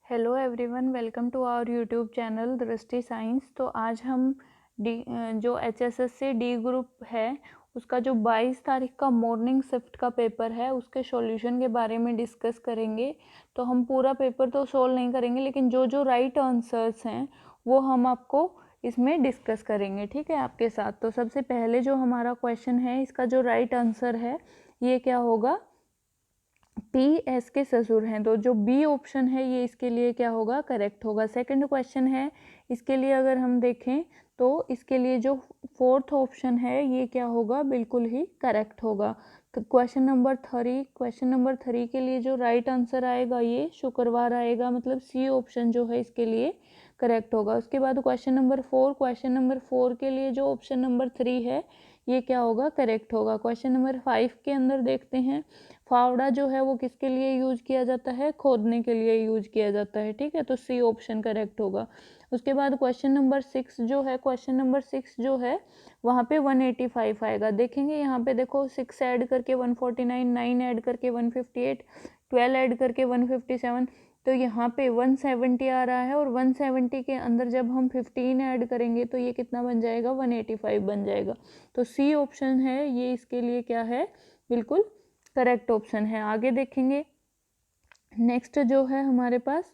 Hello everyone, welcome to our YouTube channel Drishti science. तो आज हम जो एचएसएससी डी ग्रुप है उसका जो 22 तारीख का मॉर्निंग शिफ्ट का पेपर है उसके सॉल्यूशन के बारे में डिस्कस करेंगे। तो हम पूरा पेपर तो सोल्व नहीं करेंगे, लेकिन जो जो राइट आंसर्स हैं वो हम आपको इसमें डिस्कस करेंगे, ठीक है, आपके साथ। तो सबसे पहले जो हमारा क्वेश्चन है, इसका जो राइट आंसर है ये क्या होगा? पी एस के ससुर हैं, तो जो बी ऑप्शन है ये इसके लिए क्या होगा? करेक्ट होगा। सेकंड क्वेश्चन है, इसके लिए अगर हम देखें तो इसके लिए जो फोर्थ ऑप्शन है ये क्या होगा? बिल्कुल ही करेक्ट होगा। तो क्वेश्चन नंबर थ्री के लिए जो राइट आंसर आएगा ये शुक्रवार आएगा, मतलब सी ऑप्शन जो है इसके लिए करेक्ट होगा। उसके बाद क्वेश्चन नंबर फोर के लिए जो ऑप्शन नंबर 3 है ये क्या होगा? करेक्ट होगा। क्वेश्चन नंबर 5 के अंदर देखते हैं, फावड़ा जो है वो किसके लिए यूज किया जाता है? खोदने के लिए यूज किया जाता है, ठीक है, तो सी ऑप्शन करेक्ट होगा। उसके बाद क्वेश्चन नंबर 6 जो है वहाँ पे 185 आएगा। देखेंगे यहाँ पे, देखो 6 ऐड करके 149, 9 ऐड करके 158, 12 ऐड करके 157, तो यहाँ पे 170 आ रहा है। और 170 के अंदर जब हम 15 ऐड करेंगे तो ये कितना बन जाएगा? 185 बन जाएगा। तो सी ऑप्शन है ये इसके लिए क्या है? बिल्कुल करेक्ट ऑप्शन है। आगे देखेंगे, नेक्स्ट जो है हमारे पास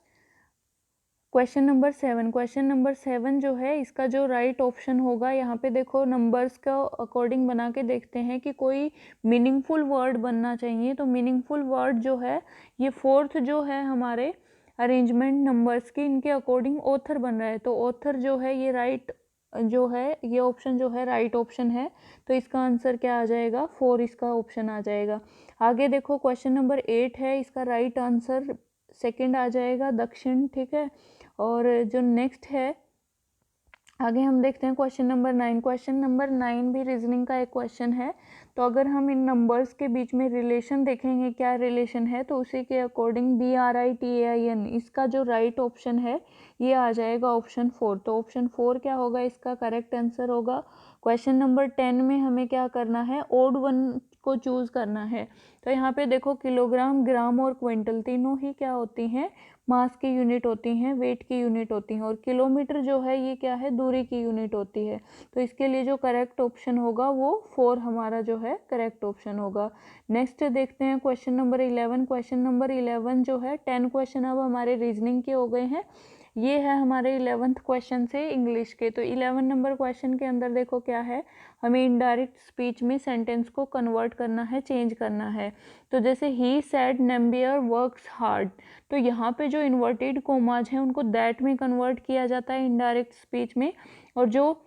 क्वेश्चन नंबर 7 जो है इसका जो राइट ऑप्शन होगा, यहाँ पे देखो नंबर्स का अकॉर्डिंग बना के देखते हैं कि कोई मीनिंगफुल वर्ड बनना चाहिए। तो मीनिंगफुल वर्ड जो है ये फोर्थ जो है हमारे अरेंजमेंट नंबर्स की, इनके अकॉर्डिंग ऑथर बन रहा है। तो ऑथर जो है ये राइट जो है ये ऑप्शन जो है राइट ऑप्शन है। तो इसका आंसर क्या आ जाएगा? 4 इसका ऑप्शन आ जाएगा। आगे देखो क्वेश्चन नंबर 8 है, इसका राइट आंसर सेकंड आ जाएगा, दक्षिण, ठीक है। और जो नेक्स्ट है आगे हम देखते हैं क्वेश्चन नंबर 9 भी रीजनिंग का एक क्वेश्चन है। तो अगर हम इन नंबर्स के बीच में रिलेशन देखेंगे, क्या रिलेशन है, तो उसी के अकॉर्डिंग BRITAIN इसका जो राइट ऑप्शन है ये आ जाएगा ऑप्शन 4। तो ऑप्शन 4 क्या होगा? इसका करेक्ट आंसर होगा। क्वेश्चन नंबर 10 में हमें क्या करना है? ओड वन को चूज करना है। तो यहाँ पे देखो किलोग्राम, ग्राम और क्विंटल तीनों ही क्या होती हैं? मास की यूनिट होती हैं, वेट की यूनिट होती हैं। और किलोमीटर जो है ये क्या है? दूरी की यूनिट होती है। तो इसके लिए जो करेक्ट ऑप्शन होगा वो 4 हमारा जो है करेक्ट ऑप्शन होगा। नेक्स्ट देखते हैं क्वेश्चन नंबर 11 जो है 10 क्वेश्चन अब हमारे रीजनिंग के हो गए हैं। ये है हमारे 11th क्वेश्चन से इंग्लिश के। तो 11 नंबर क्वेश्चन के अंदर देखो क्या है, हमें इनडायरेक्ट स्पीच में सेंटेंस को कन्वर्ट करना है, चेंज करना है। तो जैसे ही सैड नंबियर वर्क्स हार्ड, तो यहाँ पे जो इन्वर्टेड कोमाज हैं उनको दैट में कन्वर्ट किया जाता है इनडायरेक्ट स्पीच में। और जो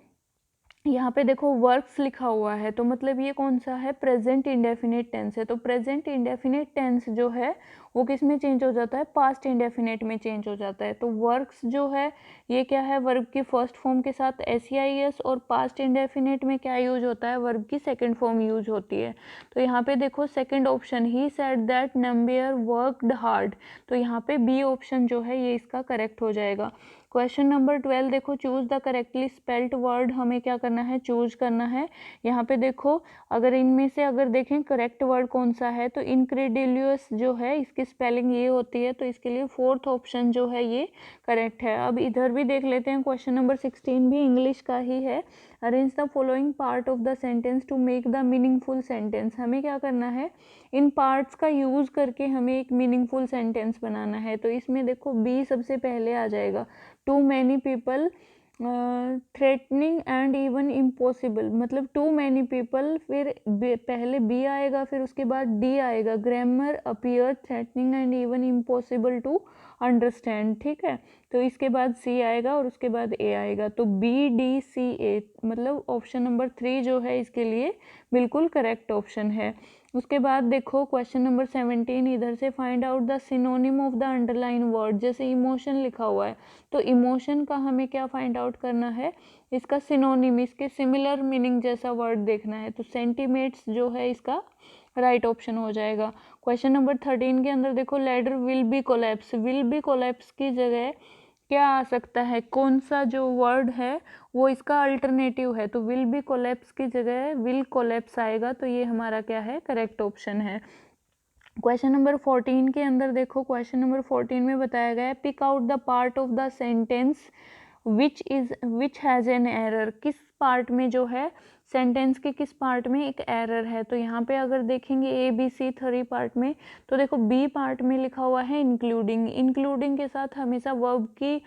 यहाँ पे देखो वर्क्स लिखा हुआ है, तो मतलब ये कौन सा है? प्रेजेंट इंडेफिनिट टेंस है। तो प्रेजेंट इंडेफिनिट टेंस जो है वो किस में चेंज हो जाता है? पास्ट इंडेफिनिट में चेंज हो जाता है। तो वर्क्स जो है ये क्या है? वर्ब की फर्स्ट फॉर्म के साथ SEIS, और पास्ट इंडेफिनिट में क्या यूज होता है? वर्ब की सेकंड फॉर्म यूज होती है। तो यहाँ पे देखो second option, he said that Nambiar worked hard, तो यहाँ पे बी ऑप्शन जो है ये इसका करेक्ट हो जाएगा। क्वेश्चन नंबर 12 देखो, choose the correctly spelled word, हमें क्या करना है? चूज करना है। यहाँ पे देखो अगर इनमें से अगर देखें करेक्ट वर्ड कौन सा है, तो इनक्रेडिलियस जो है इसकी स्पेलिंग ये होती है। तो इसके लिए फोर्थ ऑप्शन जो है ये करेक्ट है। अब इधर भी देख लेते हैं, क्वेश्चन नंबर 16 भी इंग्लिश का ही है। Arrange the following part of the sentence to make the meaningful sentence, हमें क्या करना है? इन पार्ट्स का यूज करके हमें एक मीनिंगफुल सेंटेंस बनाना है। तो इसमें देखो बी सबसे पहले आ जाएगा, too many people threatening and even impossible, मतलब टू मैनी पीपल, फिर पहले बी आएगा, फिर उसके बाद डी आएगा, grammar appear threatening and even impossible to understand, ठीक है। तो इसके बाद सी आएगा और उसके बाद ए आएगा। तो BDCA मतलब ऑप्शन नंबर 3 जो है इसके लिए बिल्कुल करेक्ट ऑप्शन है। उसके बाद देखो क्वेश्चन नंबर 17, इधर से find out the synonym of the underline word, जैसे इमोशन लिखा हुआ है तो इमोशन का हमें क्या फाइंड आउट करना है? इसका सिनोनिम, इसके सिमिलर मीनिंग जैसा वर्ड देखना है। तो सेंटीमेट्स जो है इसका राइट ऑप्शन हो जाएगा। क्वेश्चन नंबर 13 के अंदर देखो, लेडर विल बी कोलैप्स की जगह क्या आ सकता है? कौन सा जो वर्ड है वो इसका अल्टरनेटिव है? तो विल बी कोलैप्स की जगह विल कोलैप्स आएगा। तो ये हमारा क्या है? करेक्ट ऑप्शन है। क्वेश्चन नंबर 14 के अंदर देखो, क्वेश्चन नंबर 14 में बताया गया है pick out the part of the sentence which has an error. किस पार्ट में जो है सेंटेंस के किस पार्ट में एक एरर है। तो यहाँ पे अगर देखेंगे ए बी सी 3 पार्ट में, तो देखो बी पार्ट में लिखा हुआ है इंक्लूडिंग। इंक्लूडिंग के साथ हमेशा वर्ब की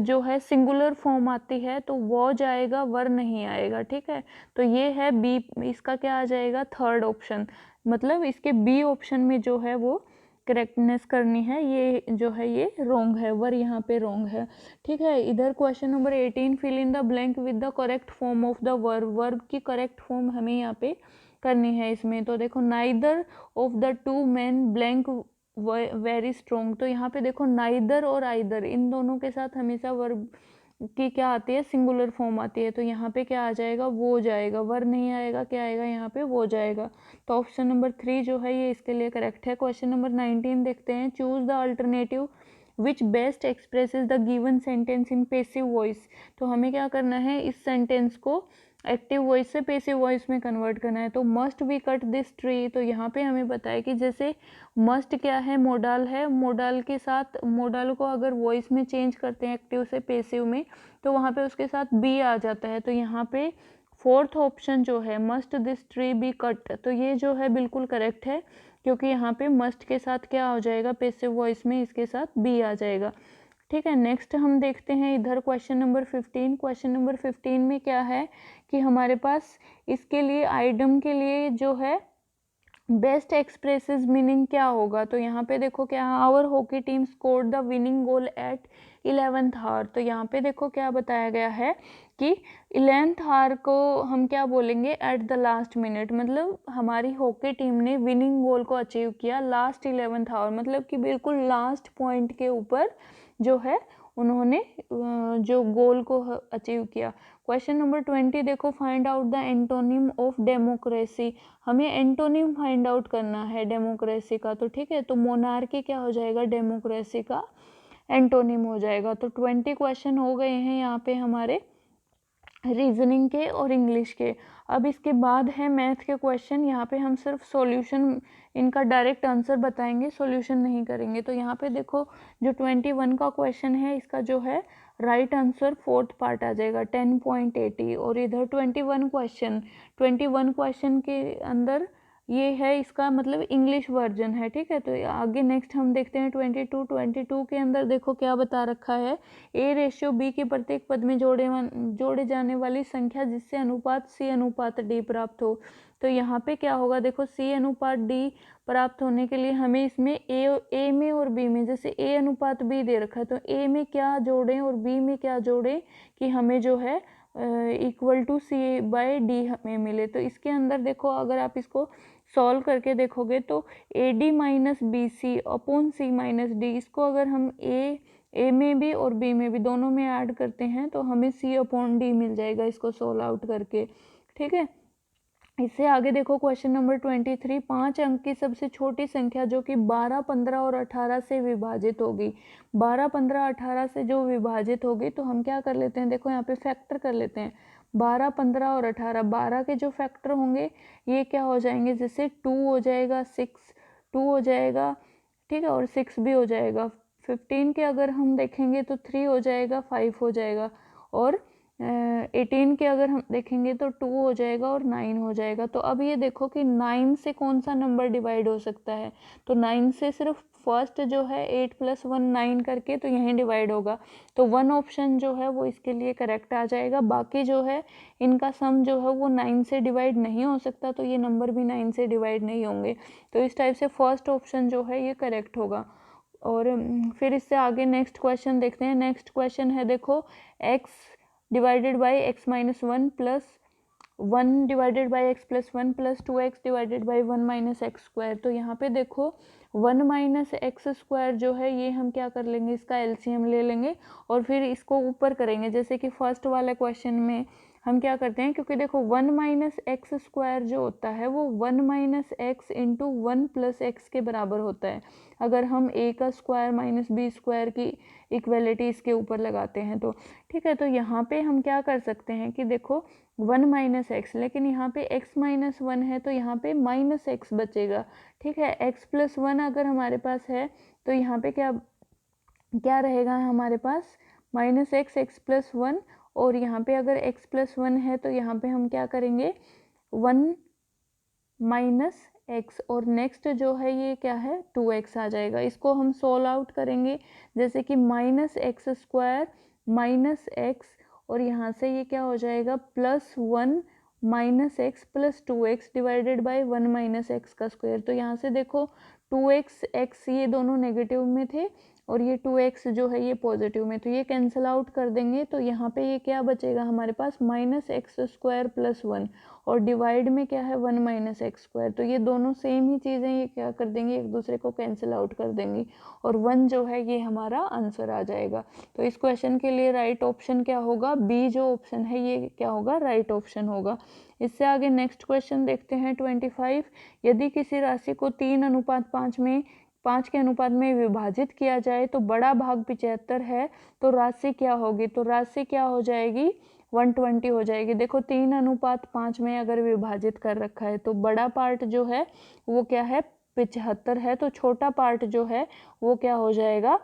जो है सिंगुलर फॉर्म आती है, तो वो जाएगा, वर नहीं आएगा। ठीक है, तो ये है बी, इसका क्या आ जाएगा, थर्ड ऑप्शन। मतलब इसके बी ऑप्शन में जो है वो करेक्टनेस करनी है, ये जो है ये रोंग है, वर यहाँ पे रोंग है। ठीक है, इधर question number 18 fill in the blank with the correct form of the verb. Verb की करेक्ट फॉर्म हमें यहाँ पे करनी है इसमें। तो देखो neither of the two man blank very strong. तो यहाँ पे देखो नाइदर और आइदर, इन दोनों के साथ हमेशा वर्ब की क्या आती है, सिंगुलर फॉर्म आती है। तो यहाँ पे क्या आ जाएगा, वो जाएगा, वर नहीं आएगा, क्या आएगा यहाँ पे, वो जाएगा। तो ऑप्शन नंबर 3 जो है ये इसके लिए करेक्ट है। क्वेश्चन नंबर 19 देखते हैं, choose the alternative which best expresses the given sentence in passive voice. तो हमें क्या करना है, इस सेंटेंस को एक्टिव वॉइस से पेसिव वॉइस में कन्वर्ट करना है। तो must we cut this tree, तो यहाँ पे हमें बताया कि जैसे मस्ट क्या है, मोडाल है, मोडाल के साथ, मोडाल को अगर वॉइस में चेंज करते हैं एक्टिव से पेसिव में, तो वहाँ पे उसके साथ बी आ जाता है। तो यहाँ पे फोर्थ ऑप्शन जो है must this tree be cut, तो ये जो है बिल्कुल करेक्ट है, क्योंकि यहाँ पे मस्ट के साथ क्या हो जाएगा, पेसिव वॉइस में इसके साथ बी आ जाएगा। ठीक है, नेक्स्ट हम देखते हैं इधर क्वेश्चन नंबर 15। क्वेश्चन नंबर 15 में क्या है कि हमारे पास इसके लिए आइटम के लिए जो है बेस्ट एक्सप्रेसेस मीनिंग क्या होगा। तो यहाँ पे देखो क्या, our hockey team scored the winning goal at 11th hour. तो यहाँ पे देखो क्या बताया गया है कि 11th आवर को हम क्या बोलेंगे, एट द लास्ट मिनट। मतलब हमारी हॉकी टीम ने विनिंग गोल को अचीव किया लास्ट 11th आवर, मतलब कि बिल्कुल लास्ट पॉइंट के ऊपर जो है उन्होंने जो गोल को अचीव किया। क्वेश्चन नंबर 20 देखो, find out the antonym of democracy. हमें एंटोनिम फाइंड आउट करना है डेमोक्रेसी का। तो ठीक है, तो मोनार्की क्या हो जाएगा, डेमोक्रेसी का एंटोनिम हो जाएगा। तो 20 क्वेश्चन हो गए हैं यहाँ पे हमारे रीजनिंग के और इंग्लिश के। अब इसके बाद है मैथ के क्वेश्चन। यहाँ पे हम सिर्फ सॉल्यूशन, इनका डायरेक्ट आंसर बताएंगे, सॉल्यूशन नहीं करेंगे। तो यहाँ पे देखो जो 21 का क्वेश्चन है, इसका जो है राइट आंसर फोर्थ पार्ट आ जाएगा 10.80। और इधर 21 क्वेश्चन के अंदर ये है, इसका मतलब इंग्लिश वर्जन है। ठीक है, तो आगे नेक्स्ट हम देखते हैं 22 के अंदर देखो क्या बता रखा है, ए रेशियो बी के प्रत्येक पद में जोड़े जाने वाली संख्या जिससे अनुपात सी अनुपात डी प्राप्त हो। तो यहाँ पे क्या होगा, देखो सी अनुपात डी प्राप्त होने के लिए हमें इसमें ए में और बी में, जैसे ए अनुपात बी दे रखा है, तो ए में क्या जोड़ें और बी में क्या जोड़ें कि हमें जो है equal to C by D हमें मिले। तो इसके अंदर देखो अगर आप इसको सॉल्व करके देखोगे तो A D minus B C upon C minus D, इसको अगर हम ए में भी और बी में भी दोनों में ऐड करते हैं तो हमें सी अपॉन डी मिल जाएगा, इसको सॉल्व आउट करके। ठीक है, इससे आगे देखो क्वेश्चन नंबर 23, 5 अंक की सबसे छोटी संख्या जो कि 12, 15 और 18 से विभाजित होगी। 12, 15, 18 से जो विभाजित होगी, तो हम क्या कर लेते हैं, देखो यहाँ पे फैक्टर कर लेते हैं। 12, 15 और 18, 12 के जो फैक्टर होंगे ये क्या हो जाएंगे, जैसे 2 हो जाएगा, 6 2 हो जाएगा, ठीक है, और 6 भी हो जाएगा। 15 के अगर हम देखेंगे तो 3 हो जाएगा, 5 हो जाएगा, और 18 के अगर हम देखेंगे तो 2 हो जाएगा और 9 हो जाएगा। तो अब ये देखो कि 9 से कौन सा नंबर डिवाइड हो सकता है, तो 9 से सिर्फ फर्स्ट जो है 8 + 1 9 करके, तो यहीं डिवाइड होगा। तो 1 ऑप्शन जो है वो इसके लिए करेक्ट आ जाएगा। बाकी जो है इनका सम जो है वो 9 से डिवाइड नहीं हो सकता, तो ये नंबर भी 9 से डिवाइड नहीं होंगे। तो इस टाइप से फर्स्ट ऑप्शन जो है ये करेक्ट होगा। और फिर इससे आगे नेक्स्ट क्वेश्चन देखते हैं। नेक्स्ट क्वेश्चन है देखो, x divided by x minus 1 plus 1 divided by x plus 1 plus 2x divided by 1 minus x square. तो यहाँ पे देखो 1 माइनस एक्स स्क्वायर जो है ये हम क्या कर लेंगे, इसका एलसीएम ले लेंगे और फिर इसको ऊपर करेंगे। जैसे कि फर्स्ट वाले क्वेश्चन में हम क्या करते हैं, क्योंकि देखो 1 माइनस एक्स स्क्वायर जो होता है वो 1 minus x into 1 plus x के बराबर होता है, अगर हम a का स्क्वायर माइनस बी स्क्वायर की इक्वलिटी इसके ऊपर लगाते हैं तो। ठीक है, तो यहाँ पे हम क्या कर सकते हैं कि देखो 1 माइनस एक्स, लेकिन यहाँ पे x माइनस 1 है तो यहाँ पे माइनस एक्स बचेगा। ठीक है, x प्लस 1 अगर हमारे पास है तो यहाँ पे क्या क्या रहेगा हमारे पास, माइनस एक्स, एक्स प्लस 1, और यहाँ पे अगर x प्लस 1 है तो यहाँ पे हम क्या करेंगे 1 माइनस एक्स, और नेक्स्ट जो है ये क्या है 2x आ जाएगा। इसको हम सोल्व आउट करेंगे, जैसे कि minus x square minus x, और यहाँ से ये क्या हो जाएगा plus 1 minus x plus 2x divided by 1 minus x का स्क्वायर। तो यहाँ से देखो 2x x ये दोनों नेगेटिव में थे और ये 2x जो है ये पॉजिटिव में, तो ये कैंसिल आउट कर देंगे। तो यहाँ पे ये क्या बचेगा हमारे पास माइनस एक्स स्क्वायर प्लस 1, और डिवाइड में क्या है 1 माइनस एक्स स्क्वायर। तो ये दोनों सेम ही चीज़ें ये क्या कर देंगे, एक दूसरे को कैंसिल आउट कर देंगी, और 1 जो है ये हमारा आंसर आ जाएगा। तो इस क्वेश्चन के लिए राइट ऑप्शन क्या होगा, बी जो ऑप्शन है ये क्या होगा, राइट ऑप्शन होगा। इससे आगे नेक्स्ट क्वेश्चन देखते हैं 25। यदि किसी राशि को 3:5 में 5 के अनुपात में विभाजित किया जाए तो बड़ा भाग 75 है, तो राशि क्या होगी, तो राशि क्या हो जाएगी 120 हो जाएगी। देखो 3:5 में अगर विभाजित कर रखा है तो बड़ा पार्ट जो है वो क्या है 75 है, तो छोटा पार्ट जो है वो क्या हो जाएगा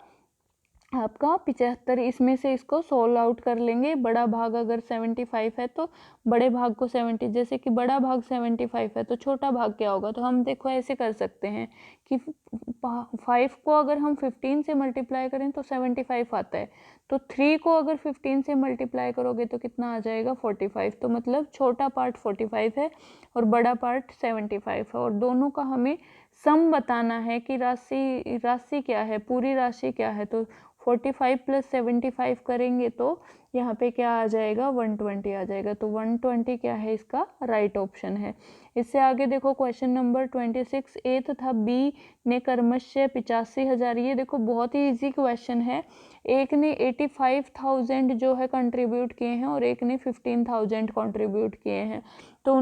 आपका 75। इसमें से इसको सोल्व आउट कर लेंगे, बड़ा भाग अगर 75 है तो बड़े भाग को 70, जैसे कि बड़ा भाग 75 है तो छोटा भाग क्या होगा, तो हम देखो ऐसे कर सकते हैं कि 5 को अगर हम 15 से मल्टीप्लाई करें तो 75 आता है, तो 3 को अगर 15 से मल्टीप्लाई करोगे तो कितना आ जाएगा 45। तो मतलब छोटा पार्ट 45 है और बड़ा पार्ट 75 है, और दोनों का हमें सम बताना है कि राशि क्या है, पूरी राशि क्या है। तो 45 प्लस 75 करेंगे तो यहाँ पे क्या आ जाएगा 120 आ जाएगा, तो 120 क्या है इसका राइट ऑप्शन है। इससे आगे देखो क्वेश्चन नंबर 26, ए तथा बी ने क्रमशः 85,000, ये देखो बहुत ही इजी क्वेश्चन है। एक ने 85,000 जो है कंट्रीब्यूट किए हैं और एक ने 15,000 कंट्रीब्यूट किए हैं, तो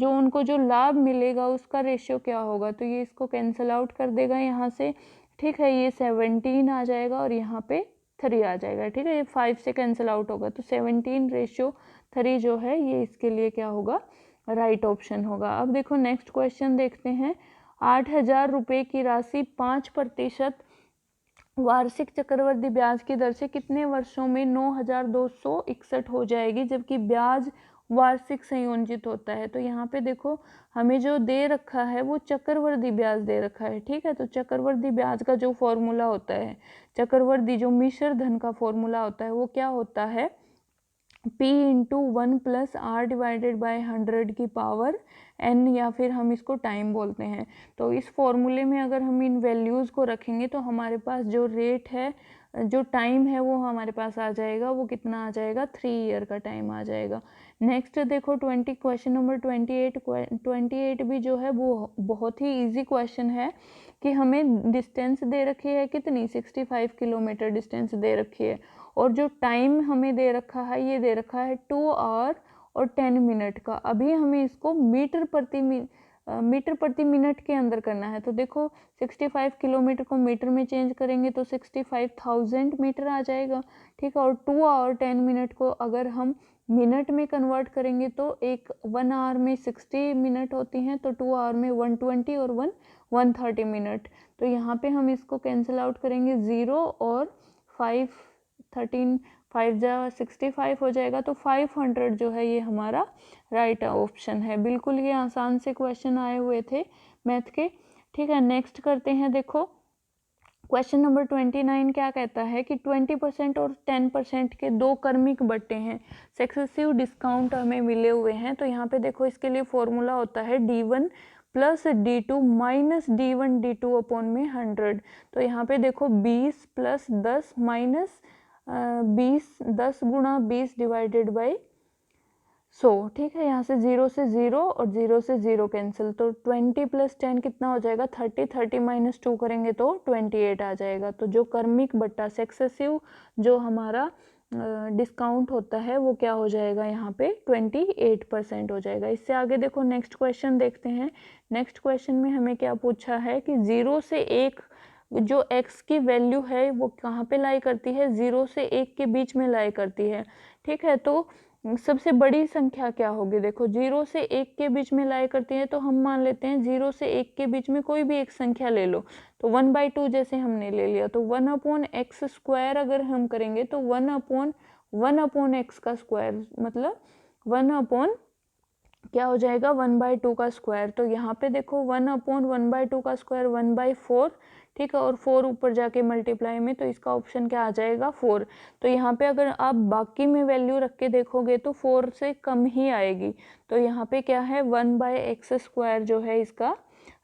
उनको जो लाभ मिलेगा उसका रेशियो क्या होगा, तो ये इसको कैंसिल आउट कर देगा यहाँ से। ठीक है, ये 17 आ जाएगा और यहाँ पे 3 आ जाएगा। ठीक है, ये 5 से कैंसिल आउट होगा, तो 17:3 जो है ये इसके लिए क्या होगा राइट ऑप्शन होगा। अब देखो नेक्स्ट क्वेश्चन देखते हैं। 8,000 रुपये की राशि 5% वार्षिक चक्रवृद्धि ब्याज की दर से कितने वर्षों में 9,261 हो जाएगी, जबकि ब्याज वार्षिक संयोजित होता है। तो यहाँ पे देखो हमें जो दे रखा है वो चक्रवृद्धि ब्याज दे रखा है। ठीक है, तो चक्रवृद्धि ब्याज का जो फॉर्मूला होता है, चक्रवृद्धि जो मिश्र धन का फॉर्मूला होता है वो क्या होता है, P into 1 plus R divided by 100 की पावर n, या फिर हम इसको टाइम बोलते हैं। तो इस फॉर्मूले में अगर हम इन वैल्यूज़ को रखेंगे तो हमारे पास जो रेट है, जो टाइम है वो हमारे पास आ जाएगा, वो कितना आ जाएगा 3 ईयर का टाइम आ जाएगा। नेक्स्ट देखो क्वेश्चन नंबर 28 भी जो है वो बहुत ही इजी क्वेश्चन है कि हमें डिस्टेंस दे रखी है कितनी 65 किलोमीटर डिस्टेंस दे रखी है, और जो टाइम हमें दे रखा है ये दे रखा है 2 आवर और 10 मिनट का। अभी हमें इसको मीटर प्रति मिनट के अंदर करना है। तो देखो 65 किलोमीटर को मीटर में चेंज करेंगे तो 65,000 मीटर आ जाएगा। ठीक है, और 2 आवर 10 मिनट को अगर हम मिनट में कन्वर्ट करेंगे तो 1 आवर में 60 मिनट होती हैं, तो 2 आवर में 120 और 130 मिनट। तो यहाँ पे हम इसको कैंसिल आउट करेंगे, 0 और 5 13 5 जा 65 हो जाएगा, तो 500 जो है ये हमारा राइट ऑप्शन है। बिल्कुल ये आसान से क्वेश्चन आए हुए थे मैथ के। ठीक है, नेक्स्ट करते हैं। देखो क्वेश्चन नंबर 29 क्या कहता है कि 20% और 10% के दो क्रमिक बट्टे हैं, सक्सेसिव डिस्काउंट हमें मिले हुए हैं। तो यहाँ पे देखो इसके लिए फॉर्मूला होता है D1 plus D2 minus D1 D2 upon में 100। तो यहाँ पे देखो 20 प्लस 10 माइनस 20, 10 गुणा 20 डिवाइडेड बाई 100। ठीक है, यहाँ से 0 से 0 और 0 से 0 कैंसिल, तो 20 प्लस 10 कितना हो जाएगा 30, 30 माइनस 2 करेंगे तो 28 आ जाएगा। तो जो क्रमिक बट्टा सक्सेसिव जो हमारा डिस्काउंट होता है वो क्या हो जाएगा, यहाँ पे 28% हो जाएगा। इससे आगे देखो नेक्स्ट क्वेश्चन देखते हैं। नेक्स्ट क्वेश्चन में हमें क्या पूछा है कि 0 से 1 जो x की वैल्यू है वो कहाँ पे लाई करती है, 0 से 1 के बीच में लाई करती है। ठीक है, तो सबसे बड़ी संख्या क्या होगी, देखो 0 से 1 के बीच में लाई करती है, तो हम मान लेते हैं 0 से 1 के बीच में कोई भी एक संख्या ले लो। तो 1/2 जैसे हमने ले लिया, तो 1/x² अगर हम करेंगे तो 1/1/x का स्क्वायर, मतलब 1 क्या हो जाएगा 1/2 का स्क्वायर। तो यहाँ पे देखो 1/1/2 का स्क्वायर 1/4, ठीक है, और 4 ऊपर जाके मल्टीप्लाई में, तो इसका ऑप्शन क्या आ जाएगा 4। तो यहाँ पे अगर आप बाकी में वैल्यू रख के देखोगे तो 4 से कम ही आएगी। तो यहाँ पे क्या है 1/x² जो है इसका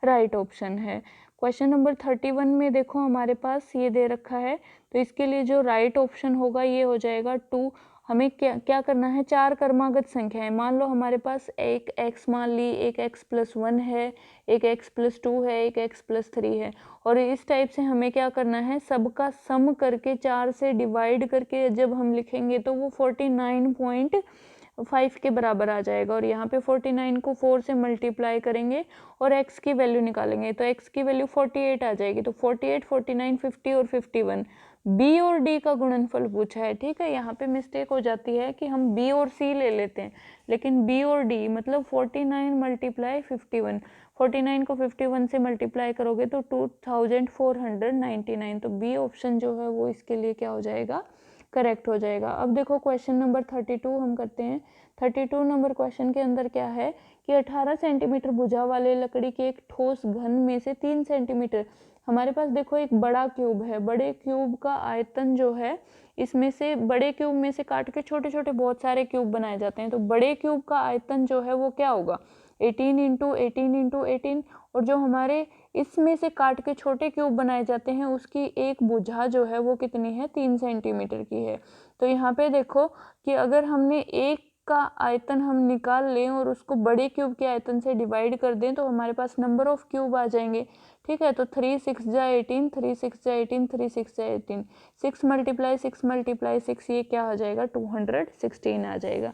राइट ऑप्शन है। क्वेश्चन नंबर 31 में देखो हमारे पास ये दे रखा है, तो इसके लिए जो राइट ऑप्शन होगा ये हो जाएगा 2। हमें क्या क्या करना है, 4 क्रमागत संख्या है। मान लो हमारे पास एक x मान ली, एक x+1 है, एक x+2 है, एक x+3 है, और इस टाइप से हमें क्या करना है, सबका सम करके 4 से डिवाइड करके जब हम लिखेंगे तो वो 49.5 के बराबर आ जाएगा। और यहाँ पे 49 को 4 से मल्टीप्लाई करेंगे और x की वैल्यू निकालेंगे, तो x की वैल्यू 48 आ जाएगी। तो 48, 49, 50 और 51 बी और डी का गुणनफल पूछा है। ठीक है, यहाँ पे मिस्टेक हो जाती है कि हम बी और सी ले लेते हैं, लेकिन बी और डी मतलब 49 मल्टीप्लाई 51, 49 को 51 से मल्टीप्लाई करोगे तो 2499। तो बी ऑप्शन जो है वो इसके लिए क्या हो जाएगा, करेक्ट हो जाएगा। अब देखो क्वेश्चन नंबर 32 हम करते हैं। 32 नंबर क्वेश्चन के अंदर क्या है कि 18 सेंटीमीटर भुजा वाले लकड़ी के एक ठोस घन में से 3 सेंटीमीटर, हमारे पास देखो एक बड़ा क्यूब है, बड़े क्यूब का आयतन जो है, इसमें से बड़े क्यूब में से काट के छोटे छोटे बहुत सारे क्यूब बनाए जाते हैं। तो बड़े क्यूब का आयतन जो है वो क्या होगा 18 इंटू 18 इंटू 18, और जो हमारे इसमें से काट के छोटे क्यूब बनाए जाते हैं उसकी एक भुजा जो है वो कितनी है 3 सेंटीमीटर की है। तो यहाँ पे देखो कि अगर हमने एक का आयतन हम निकाल लें और उसको बड़े क्यूब के आयतन से डिवाइड कर दें तो हमारे पास नंबर ऑफ क्यूब आ जाएंगे। ठीक है, तो 3 6 जा 18, 3 6 जा 18, 3 6 जा 18, 6 मल्टीप्लाई 6 मल्टीप्लाई 6, ये क्या आ जाएगा 216 आ जाएगा।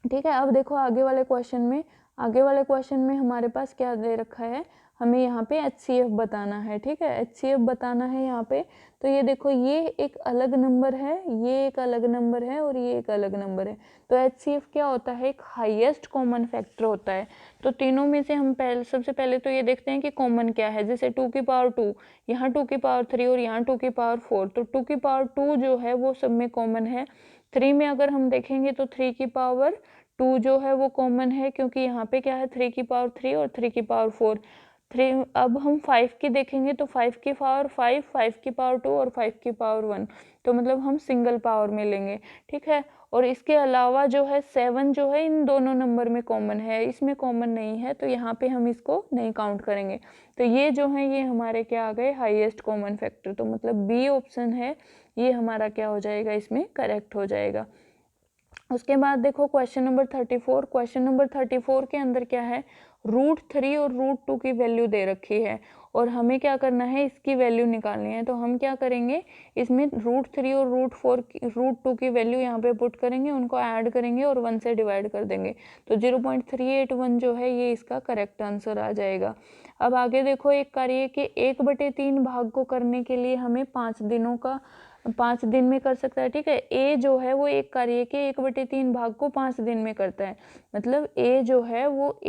ठीक है, अब देखो आगे वाले क्वेश्चन में, आगे वाले क्वेश्चन में हमारे पास क्या दे रखा है, हमें यहाँ पे HCF बताना है। ठीक है, HCF बताना है यहाँ पे। तो ये देखो ये एक अलग नंबर है, ये एक अलग नंबर है और ये एक अलग नंबर है। तो HCF क्या होता है, एक हाईएस्ट कॉमन फैक्टर होता है। तो तीनों में से हम सबसे पहले तो ये देखते हैं कि कॉमन क्या है। जैसे 2 की पावर 2, यहाँ 2 की पावर 3 और यहाँ 2 की पावर 4, तो 2 की पावर 2 जो है वो सब में कॉमन है। 3 में अगर हम देखेंगे तो 3 की पावर 2 जो है वो कॉमन है, क्योंकि यहाँ पे क्या है 3 की पावर 3 और 3 की पावर 4। 3 अब हम 5 की देखेंगे तो 5 की पावर 5, 5 की पावर 2 और 5 की पावर 1, तो मतलब हम सिंगल पावर में लेंगे। ठीक है, और इसके अलावा जो है 7 जो है इन दोनों नंबर में कॉमन है, इसमें कॉमन नहीं है, तो यहाँ पे हम इसको नहीं काउंट करेंगे। तो ये जो है ये हमारे क्या आ गए हाईएस्ट कॉमन फैक्टर, तो मतलब बी ऑप्शन है ये हमारा क्या हो जाएगा, इसमें करेक्ट हो जाएगा। उसके बाद देखो क्वेश्चन नंबर 34। क्वेश्चन नंबर 34 के अंदर क्या है, √3 और √2 की वैल्यू दे रखी है और हमें क्या करना है, इसकी वैल्यू निकालनी है। तो हम क्या करेंगे, इसमें √3 और √2 की वैल्यू यहाँ पे पुट करेंगे, उनको ऐड करेंगे और 1 से डिवाइड कर देंगे। तो 0.381 जो है ये इसका करेक्ट आंसर आ जाएगा। अब आगे देखो, एक कार्य के 1/3 भाग को करने के लिए हमें 5 दिन में कर सकता है। ठीक है, ए जो है वो एक कार्य के 1/3 भाग को 5 दिन में करता है, मतलब ए जो है वो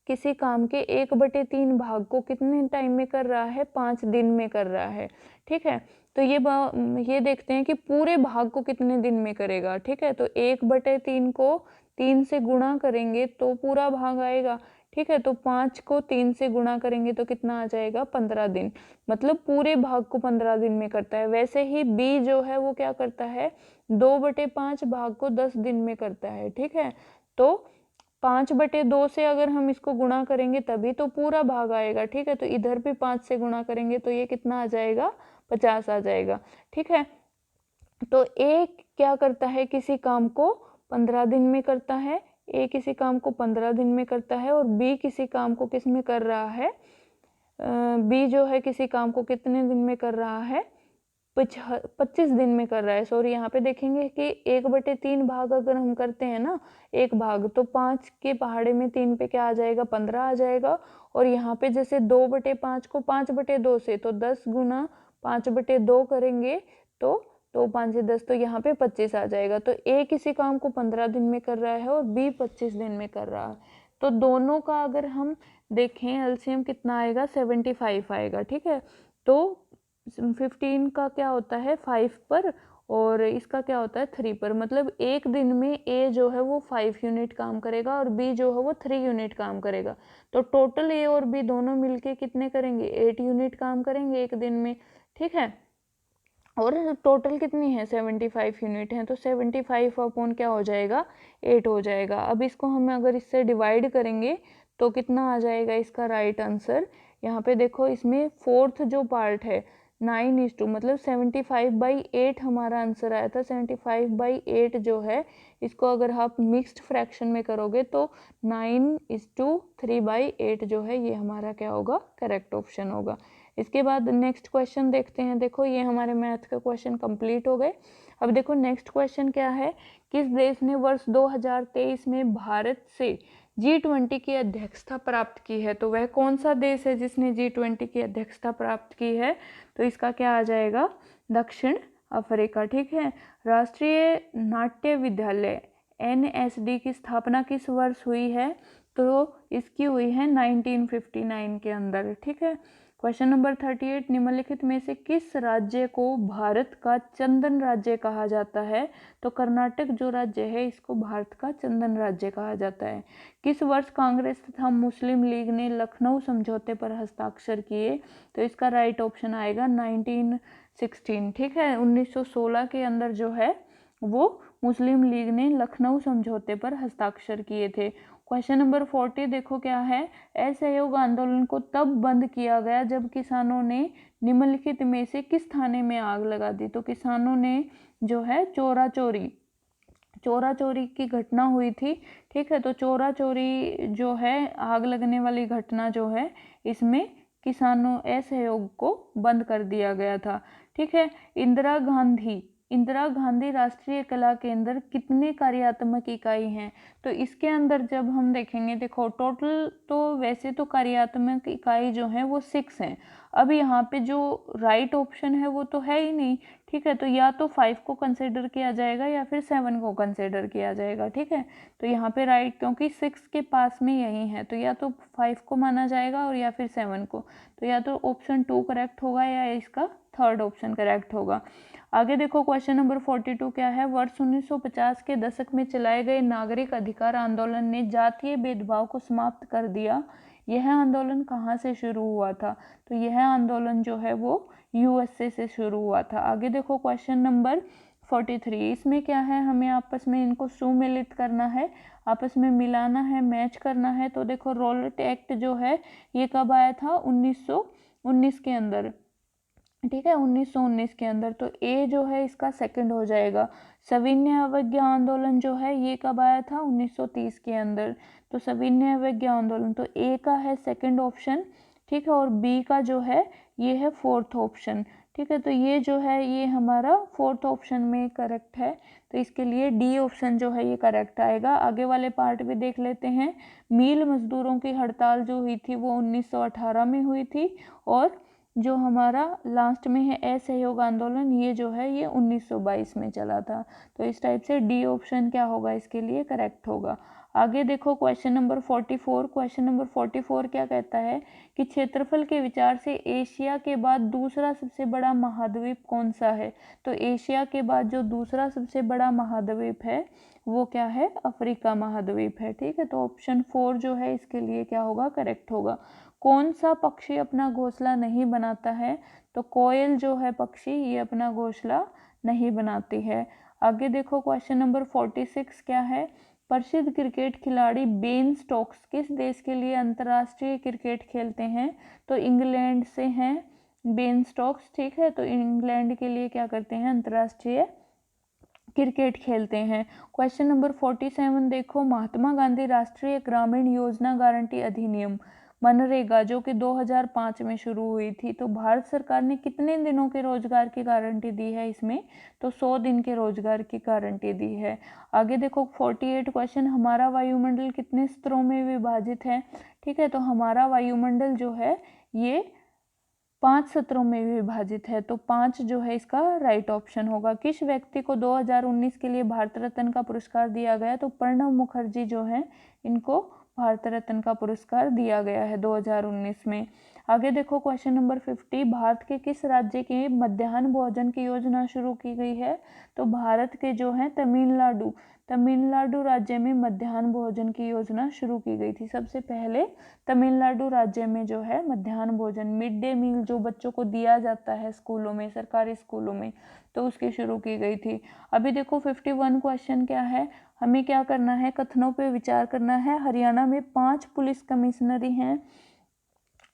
किसी काम के 1/3 भाग को कितने टाइम में कर रहा है, 5 दिन में कर रहा है। ठीक है, तो ये देखते हैं कि पूरे भाग को कितने दिन में करेगा। ठीक है, तो 1/3 को 3 से गुणा करेंगे तो पूरा भाग आएगा। ठीक है, तो 5 को 3 से गुणा करेंगे तो कितना आ जाएगा 15 दिन, मतलब पूरे भाग को 15 दिन में करता है। वैसे ही बी जो है वो क्या करता है, 2/5 भाग को 10 दिन में करता है। ठीक है, तो 5/2 से अगर हम इसको गुणा करेंगे तभी तो पूरा भाग आएगा। ठीक है, तो इधर भी 5 से गुणा करेंगे तो ये कितना आ जाएगा 50 आ जाएगा। ठीक है, तो ए क्या करता है, किसी काम को 15 दिन में करता है, ए किसी काम को 15 दिन में करता है, और बी किसी काम को किस में कर रहा है, बी जो है किसी काम को कितने दिन में कर रहा है, 25 दिन में कर रहा है। सॉरी, यहाँ पे देखेंगे कि 1/3 भाग अगर हम करते हैं ना, एक भाग, तो 5 के पहाड़े में 3 पे क्या आ जाएगा, 15 आ जाएगा। और यहाँ पे जैसे 2/5 को 5/2 से, तो 10 गुना 5/2 करेंगे तो 2 5 10, तो यहाँ पे 25 आ जाएगा। तो ए किसी काम को 15 दिन में कर रहा है और बी 25 दिन में कर रहा है। तो दोनों का अगर हम देखें एलसीएम कितना आएगा, 75 आएगा। ठीक है, तो 15 का क्या होता है 5 पर, और इसका क्या होता है 3 पर। मतलब एक दिन में ए जो है वो 5 यूनिट काम करेगा और बी जो है वो 3 यूनिट काम करेगा। तो टोटल ए और बी दोनों मिलके कितने करेंगे, 8 यूनिट काम करेंगे एक दिन में। ठीक है, और टोटल कितनी है 75 यूनिट है, तो 75 अपॉन क्या हो जाएगा, 8 हो जाएगा। अब इसको हम अगर इससे डिवाइड करेंगे तो कितना आ जाएगा इसका राइट आंसर। यहाँ पे देखो, इसमें फोर्थ जो पार्ट है 9:2, मतलब 75/8 हमारा आंसर आया था। 75/8 जो है, इसको अगर आप मिक्स्ड फ्रैक्शन में करोगे तो 9:3/8 जो है ये हमारा क्या होगा, करेक्ट ऑप्शन होगा। इसके बाद नेक्स्ट क्वेश्चन देखते हैं। देखो, ये हमारे मैथ के क्वेश्चन कंप्लीट हो गए। अब देखो नेक्स्ट क्वेश्चन क्या है, किस देश ने वर्ष 2023 में भारत से G20 की अध्यक्षता प्राप्त की है। तो वह कौन सा देश है जिसने G20 की अध्यक्षता प्राप्त की है, तो इसका क्या आ जाएगा, दक्षिण अफ्रीका। ठीक है, राष्ट्रीय नाट्य विद्यालय NSD की स्थापना किस वर्ष हुई है, तो इसकी हुई है 1959 के अंदर। ठीक है, क्वेश्चन नंबर 38, निम्नलिखित में से किस राज्य को भारत का चंदन राज्य कहा जाता है। तो कर्नाटक जो राज्य है इसको भारत का चंदन राज्य कहा जाता है। किस वर्ष कांग्रेस तथा मुस्लिम लीग ने लखनऊ समझौते पर हस्ताक्षर किए, तो इसका राइट ऑप्शन आएगा 1916। ठीक है, 1916 के अंदर जो है वो मुस्लिम लीग ने लखनऊ समझौते पर हस्ताक्षर किए थे। क्वेश्चन नंबर 40 देखो क्या है, असहयोग आंदोलन को तब बंद किया गया जब किसानों ने निम्नलिखित में से किस थाने में आग लगा दी। तो किसानों ने जो है चोरा चोरी की घटना हुई थी। ठीक है, तो चोरा चोरी जो है, आग लगने वाली घटना जो है, इसमें किसानों असहयोग को बंद कर दिया गया था। ठीक है, इंदिरा गांधी राष्ट्रीय कला केंद्र कितने कार्यात्मक इकाई हैं, तो इसके अंदर जब हम देखेंगे, देखो टोटल तो वैसे तो कार्यात्मक इकाई जो है वो 6 हैं। अब यहाँ पे जो राइट ऑप्शन है वो तो है ही नहीं। ठीक है, तो या तो 5 को कंसिडर किया जाएगा या फिर 7 को कंसिडर किया जाएगा। ठीक है, तो यहाँ पे राइट, क्योंकि 6 के पास में यही है, तो या तो 5 को माना जाएगा और या फिर 7 को। तो या तो ऑप्शन 2 करेक्ट होगा या इसका थर्ड ऑप्शन करेक्ट होगा। आगे देखो, क्वेश्चन नंबर 42 क्या है, वर्ष 1950 के दशक में चलाए गए नागरिक अधिकार आंदोलन ने जातीय भेदभाव को समाप्त कर दिया। यह आंदोलन कहाँ से शुरू हुआ था, तो यह आंदोलन जो है वो USA से शुरू हुआ था। आगे देखो, क्वेश्चन नंबर 43, इसमें क्या है, हमें आपस में इनको सुमेलित करना है, आपस में मिलाना है, मैच करना है। तो देखो, रॉलेट एक्ट जो है ये कब आया था, 1919 के अंदर। ठीक है, 1919 के अंदर। तो ए जो है इसका सेकंड हो जाएगा। सविनय अवज्ञा आंदोलन जो है ये कब आया था, 1930 के अंदर। तो सविनय अवज्ञा आंदोलन, तो ए का है सेकंड ऑप्शन। ठीक है, और बी का जो है ये है फोर्थ ऑप्शन। ठीक है, तो ये जो है ये हमारा फोर्थ ऑप्शन में करेक्ट है, तो इसके लिए डी ऑप्शन जो है ये करेक्ट आएगा। आगे वाले पार्ट भी देख लेते हैं। मिल मजदूरों की हड़ताल जो हुई थी वो 1918 में हुई थी, और जो हमारा लास्ट में है असहयोग आंदोलन, ये जो है ये 1922 में चला था। तो इस टाइप से डी ऑप्शन क्या होगा इसके लिए करेक्ट होगा। आगे देखो, क्वेश्चन नंबर 44। क्वेश्चन नंबर 44 क्या कहता है कि क्षेत्रफल के विचार से एशिया के बाद दूसरा सबसे बड़ा महाद्वीप कौन सा है। तो एशिया के बाद जो दूसरा सबसे बड़ा महाद्वीप है वो क्या है, अफ्रीका महाद्वीप है। ठीक है, तो ऑप्शन 4 जो है इसके लिए क्या होगा, करेक्ट होगा। कौन सा पक्षी अपना घोंसला नहीं बनाता है, तो कोयल जो है पक्षी ये अपना घोंसला नहीं बनाती है। आगे देखो, क्वेश्चन नंबर 46 क्या है, प्रसिद्ध क्रिकेट खिलाड़ी बेन स्टोक्स किस देश के लिए अंतर्राष्ट्रीय क्रिकेट खेलते हैं। तो इंग्लैंड से हैं बेन स्टोक्स। ठीक है, तो इंग्लैंड के लिए क्या करते हैं, अंतर्राष्ट्रीय क्रिकेट खेलते हैं। क्वेश्चन नंबर 47 देखो, महात्मा गांधी राष्ट्रीय ग्रामीण योजना गारंटी अधिनियम, मनरेगा जो कि 2005 में शुरू हुई थी, तो भारत सरकार ने कितने दिनों के रोजगार की गारंटी दी है इसमें, तो 100 दिन के रोजगार की गारंटी दी है। आगे देखो 48 क्वेश्चन, हमारा वायुमंडल कितने स्तरों में विभाजित है। ठीक है, तो हमारा वायुमंडल जो है ये 5 सत्रों में विभाजित है, तो 5 जो है इसका राइट ऑप्शन होगा। किस व्यक्ति को 2019 के लिए भारत रत्न का पुरस्कार दिया गया, तो प्रणब मुखर्जी जो है इनको भारत रत्न का पुरस्कार दिया गया है 2019 में। आगे देखो क्वेश्चन नंबर 50, भारत के किस राज्य की मध्याह्न भोजन की योजना शुरू की गई है, तो भारत के जो है तमिलनाडु राज्य में मध्याह्न भोजन की योजना शुरू की गई थी। सबसे पहले तमिलनाडु राज्य में जो है मध्याह्न भोजन, मिड डे मील जो बच्चों को दिया जाता है स्कूलों में, सरकारी स्कूलों में, तो उसकी शुरू की गई थी। अभी देखो 51 क्वेश्चन क्या है, हमें क्या करना है, कथनों पे विचार करना है। हरियाणा में 5 पुलिस कमिश्नरी हैं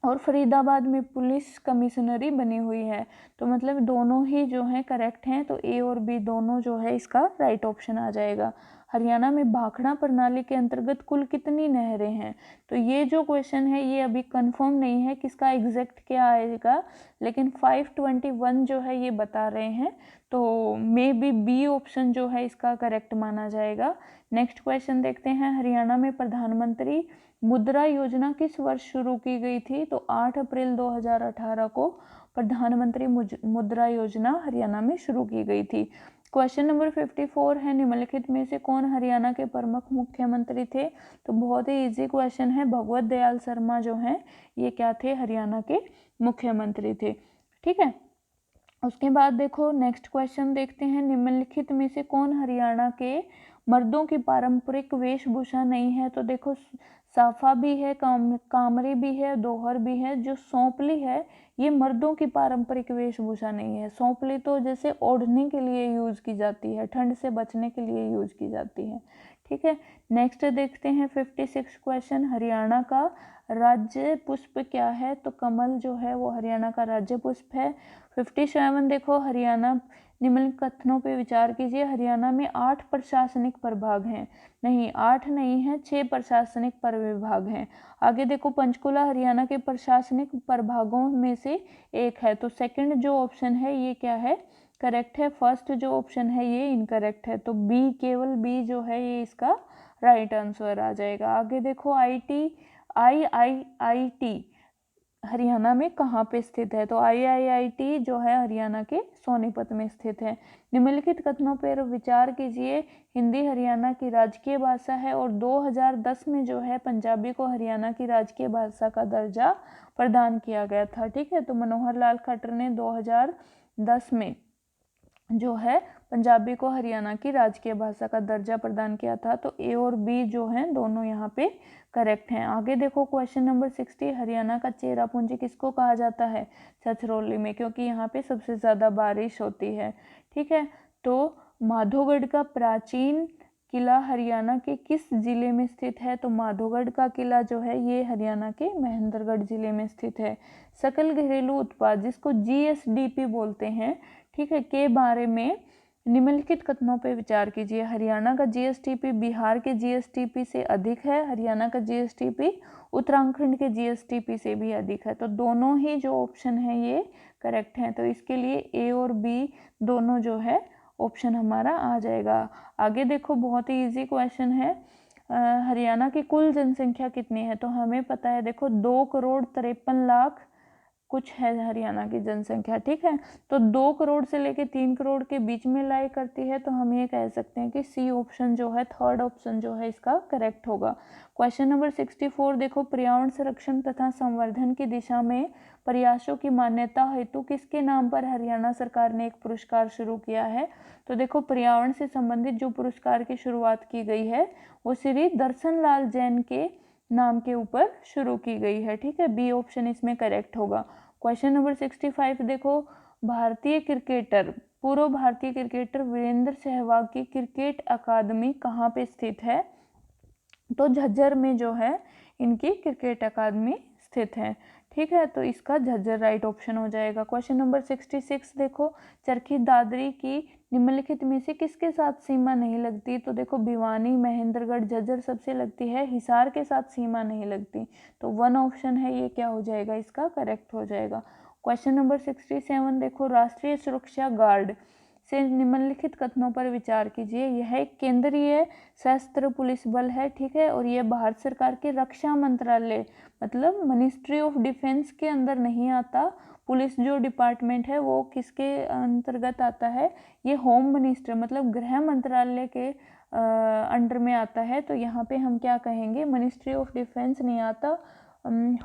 और फरीदाबाद में पुलिस कमिश्नरी बनी हुई है, तो मतलब दोनों ही जो है करेक्ट हैं, तो ए और बी दोनों जो है इसका राइट ऑप्शन आ जाएगा। हरियाणा में भाखड़ा प्रणाली के अंतर्गत कुल कितनी नहरें हैं, तो ये जो क्वेश्चन है ये अभी कंफर्म नहीं है किसका एग्जैक्ट क्या आएगा, लेकिन 521 जो है ये बता रहे हैं, तो मे बी बी ऑप्शन जो है इसका करेक्ट माना जाएगा। नेक्स्ट क्वेश्चन देखते हैं, हरियाणा में प्रधानमंत्री मुद्रा योजना किस वर्ष शुरू की गई थी, तो 8 अप्रैल 2018 को प्रधानमंत्री मुद्रा योजना हरियाणा में शुरू की गई थी। क्वेश्चन नंबर 54 है, निम्नलिखित में से कौन हरियाणा के प्रमुख मुख्यमंत्री थे, तो बहुत ही इजी क्वेश्चन है, भगवत दयाल शर्मा जो हैं ये क्या थे, हरियाणा के मुख्यमंत्री थे। ठीक है, उसके बाद देखो नेक्स्ट क्वेश्चन देखते हैं, निम्नलिखित में से कौन हरियाणा के मर्दों की पारंपरिक वेशभूषा नहीं है, तो देखो साफा भी है, कामरी भी है, दोहर भी है। जो सौंपली है ये मर्दों की पारंपरिक वेशभूषा नहीं है। सौंपली तो जैसे ओढ़ने के लिए यूज की जाती है, ठंड से बचने के लिए यूज की जाती है। ठीक है, नेक्स्ट देखते हैं 56 क्वेश्चन, हरियाणा का राज्य पुष्प क्या है, तो कमल जो है वो हरियाणा का राज्य पुष्प है। 57 देखो, हरियाणा निम्नलिखित कथनों पे विचार कीजिए, हरियाणा में 8 प्रशासनिक प्रभाग हैं, नहीं 8 नहीं है, 6 प्रशासनिक प्रविभाग हैं। आगे देखो पंचकुला हरियाणा के प्रशासनिक प्रभागों में से एक है, तो सेकंड जो ऑप्शन है ये क्या है, करेक्ट है। फर्स्ट जो ऑप्शन है ये इनकरेक्ट है, तो बी, केवल बी जो है ये इसका राइट आंसर आ जाएगा। आगे देखो IIIT हरियाणा में कहाँ पे स्थित है, तो IIIT जो है हरियाणा के सोनीपत में स्थित है। निम्नलिखित कथनों पर विचार कीजिए, हिंदी हरियाणा की राजकीय भाषा है और 2010 में जो है पंजाबी को हरियाणा की राजकीय भाषा का दर्जा प्रदान किया गया था। ठीक है, तो मनोहर लाल खट्टर ने 2010 में जो है पंजाबी को हरियाणा की राजकीय भाषा का दर्जा प्रदान किया था, तो ए और बी जो हैं दोनों यहाँ पे करेक्ट हैं। आगे देखो क्वेश्चन नंबर 60, हरियाणा का चेरापूंजी किसको कहा जाता है, छछरौली में, क्योंकि यहाँ पे सबसे ज़्यादा बारिश होती है। ठीक है, तो माधोगढ़ का प्राचीन किला हरियाणा के किस जिले में स्थित है, तो माधोगढ़ का किला जो है ये हरियाणा के महेंद्रगढ़ जिले में स्थित है। सकल घरेलू उत्पाद जिसको GSDP बोलते हैं, ठीक है, के बारे में निम्नलिखित कथनों पर विचार कीजिए। हरियाणा का GSDP बिहार के GSDP से अधिक है, हरियाणा का GSDP उत्तराखंड के GSDP से भी अधिक है, तो दोनों ही जो ऑप्शन है ये करेक्ट हैं, तो इसके लिए ए और बी दोनों जो है ऑप्शन हमारा आ जाएगा। आगे देखो बहुत ही इजी क्वेश्चन है, हरियाणा की कुल जनसंख्या कितनी है, तो हमें पता है देखो 2,53,00,000 कुछ है हरियाणा की जनसंख्या। ठीक है, तो 2 करोड़ से लेके 3 करोड़ के बीच में लाई करती है, तो हम ये कह सकते हैं कि सी ऑप्शन जो है, थर्ड ऑप्शन जो है इसका करेक्ट होगा। क्वेश्चन नंबर 64 देखो, पर्यावरण संरक्षण तथा संवर्धन की दिशा में प्रयासों की मान्यता हेतु किसके नाम पर हरियाणा सरकार ने एक पुरस्कार शुरू किया है, तो देखो पर्यावरण से संबंधित जो पुरस्कार की शुरुआत की गई है वो श्री दर्शन लाल जैन के नाम के ऊपर शुरू की गई है। ठीक है, बी ऑप्शन इसमें करेक्ट होगा। क्वेश्चन नंबर 65 देखो, पूर्व भारतीय क्रिकेटर वीरेंद्र सहवाग की क्रिकेट अकादमी कहाँ पे स्थित है, तो झज्जर में जो है इनकी क्रिकेट अकादमी स्थित है। ठीक है, तो इसका झज्जर राइट ऑप्शन हो जाएगा। क्वेश्चन नंबर 66 देखो, चरखी दादरी की निम्नलिखित में से किसके साथ सीमा नहीं लगती? तो देखो भिवानी, महेंद्रगढ़, झज्जर सबसे लगती है, हिसार के साथ सीमा नहीं लगती। तो 1 ऑप्शन है ये क्या हो जाएगा, इसका करेक्ट हो जाएगा। क्वेश्चन नंबर 67 देखो, राष्ट्रीय सुरक्षा गार्ड से निम्नलिखित कथनों पर विचार कीजिए। यह एक केंद्रीय सशस्त्र पुलिस बल है, ठीक है, और यह भारत सरकार के रक्षा मंत्रालय मतलब मिनिस्ट्री ऑफ डिफेंस के अंदर नहीं आता। पुलिस जो डिपार्टमेंट है वो किसके अंतर्गत आता है, ये होम मिनिस्टर मतलब गृह मंत्रालय के अंडर में आता है। तो यहाँ पे हम क्या कहेंगे, मिनिस्ट्री ऑफ डिफेंस नहीं आता,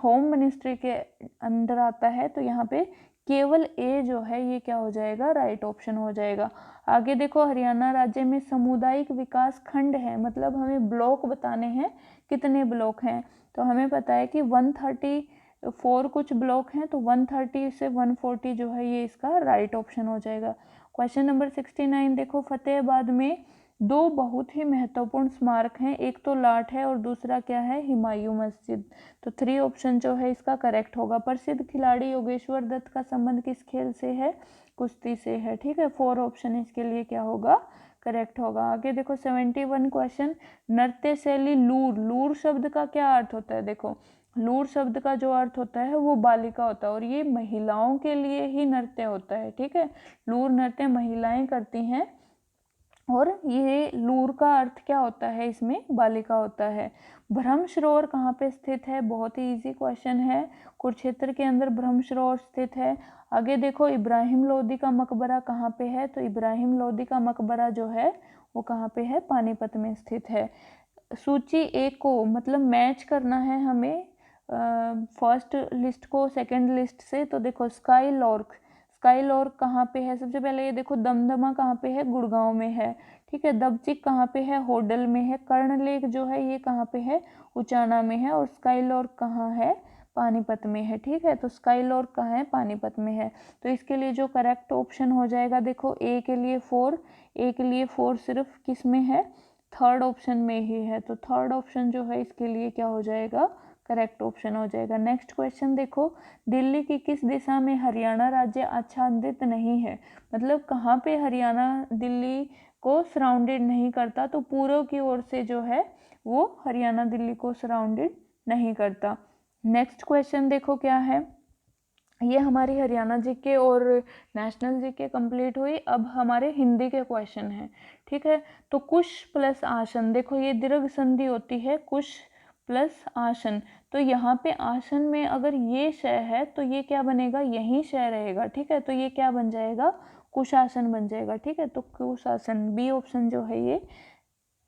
होम मिनिस्ट्री के अंदर आता है। तो यहाँ पे केवल ए जो है ये क्या हो जाएगा, राइट ऑप्शन हो जाएगा। आगे देखो, हरियाणा राज्य में सामुदायिक विकास खंड है, मतलब हमें ब्लॉक बताने हैं, कितने ब्लॉक हैं। तो हमें पता है कि 134 कुछ ब्लॉक हैं, तो 130 से 140 जो है ये इसका राइट ऑप्शन हो जाएगा। क्वेश्चन नंबर 69 देखो, फतेहाबाद में 2 बहुत ही महत्वपूर्ण स्मारक हैं, एक तो लाट है और दूसरा क्या है, हुमायूं मस्जिद। तो 3 ऑप्शन जो है इसका करेक्ट होगा। प्रसिद्ध खिलाड़ी योगेश्वर दत्त का संबंध किस खेल से है, कुश्ती से है, ठीक है। 4 ऑप्शन इसके लिए क्या होगा, करेक्ट होगा। आगे देखो 71 क्वेश्चन, नृत्य शैली लूर, लूर शब्द का क्या अर्थ होता है? देखो लूर शब्द का जो अर्थ होता है वो बालिका होता है, और ये महिलाओं के लिए ही नृत्य होता है, ठीक है। लूर नृत्य महिलाएं करती हैं, और ये लूर का अर्थ क्या होता है, इसमें बालिका होता है। ब्रह्म सरोवर कहाँ पे स्थित है, बहुत ही इजी क्वेश्चन है, कुरुक्षेत्र के अंदर ब्रह्म सरोवर स्थित है। आगे देखो, इब्राहिम लोदी का मकबरा कहाँ पे है? तो इब्राहिम लोदी का मकबरा जो है वो कहाँ पे है, पानीपत में स्थित है। सूची एक को मतलब मैच करना है हमें फर्स्ट लिस्ट को सेकंड लिस्ट से। तो देखो स्काई लॉर्क, स्काई लॉर्क कहाँ पे है, सबसे पहले ये देखो दमदमा कहाँ पे है, गुड़गांव में है, ठीक है। दबचिक कहाँ पे है, होडल में है। कर्ण लेक जो है ये कहाँ पे है, उचाना में है। और स्काई लॉर्क कहाँ है, पानीपत में है, ठीक है। तो स्काई लॉर्क कहाँ है, पानीपत में है। तो इसके लिए जो करेक्ट ऑप्शन हो जाएगा, देखो ए के लिए 4, ए के लिए 4 सिर्फ किस में है, थर्ड ऑप्शन में ही है। तो थर्ड ऑप्शन जो है इसके लिए क्या हो जाएगा, करेक्ट ऑप्शन हो जाएगा। नेक्स्ट क्वेश्चन देखो, दिल्ली की किस दिशा में हरियाणा राज्य आच्छादित नहीं है, मतलब कहाँ पे हरियाणा दिल्ली को सराउंडेड नहीं करता? तो पूर्व की ओर से जो है वो हरियाणा दिल्ली को सराउंडेड नहीं करता। नेक्स्ट क्वेश्चन देखो क्या है, ये हमारी हरियाणा जीके और नेशनल जीके कंप्लीट हुई। अब हमारे हिंदी के क्वेश्चन हैं, ठीक है। तो कुश प्लस आसन, देखो ये दीर्घ संधि होती है, कुश प्लस आसन। तो यहाँ पे आसन में अगर ये शय है तो ये क्या बनेगा, यही शय रहेगा, ठीक है। तो ये क्या बन जाएगा, कुशासन बन जाएगा, ठीक है। तो कुशासन बी ऑप्शन जो है ये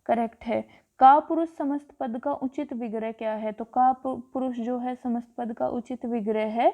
करेक्ट है। का पुरुष समस्त पद का उचित विग्रह क्या है? तो का पुरुष जो है समस्त पद का उचित विग्रह है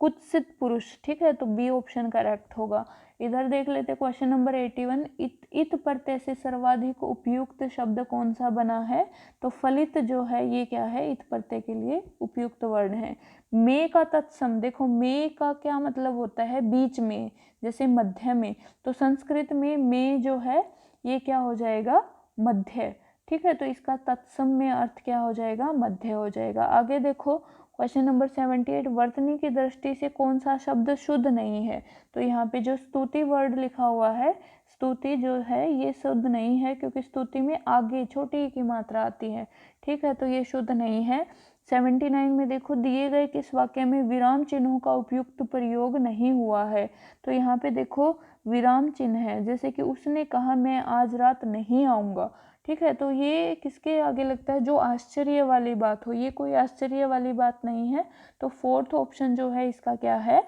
कुत्सित पुरुष, ठीक है। तो बी ऑप्शन करेक्ट होगा। इधर देख लेते क्वेश्चन नंबर 81, इत प्रत्यय से सर्वाधिक उपयुक्त शब्द कौन सा बना है? तो फलित जो है ये क्या है, इत प्रत्यय के लिए उपयुक्त वर्ण है। मे का तत्सम, देखो मे का क्या मतलब होता है, बीच में, जैसे मध्य में। तो संस्कृत में मे जो है ये क्या हो जाएगा, मध्य, ठीक है। तो इसका तत्सम अर्थ क्या हो जाएगा, मध्य हो जाएगा। आगे देखो क्वेश्चन नंबर 78, वर्तनी की दृष्टि से कौन सा शब्द शुद्ध नहीं है? तो यहाँ पे जो स्तुति वर्ड लिखा हुआ है, स्तुति जो है ये शुद्ध नहीं है, क्योंकि स्तुति में आगे छोटी की मात्रा आती है, ठीक है। तो ये शुद्ध नहीं है। 79 में देखो, दिए गए किस वाक्य में विराम चिन्हों का उपयुक्त प्रयोग नहीं हुआ है? तो यहाँ पे देखो विराम चिन्ह है, जैसे कि उसने कहा मैं आज रात नहीं आऊँगा, ठीक है। तो ये किसके आगे लगता है, जो आश्चर्य वाली बात हो, ये कोई आश्चर्य वाली बात नहीं है। तो फोर्थ ऑप्शन जो है इसका क्या है,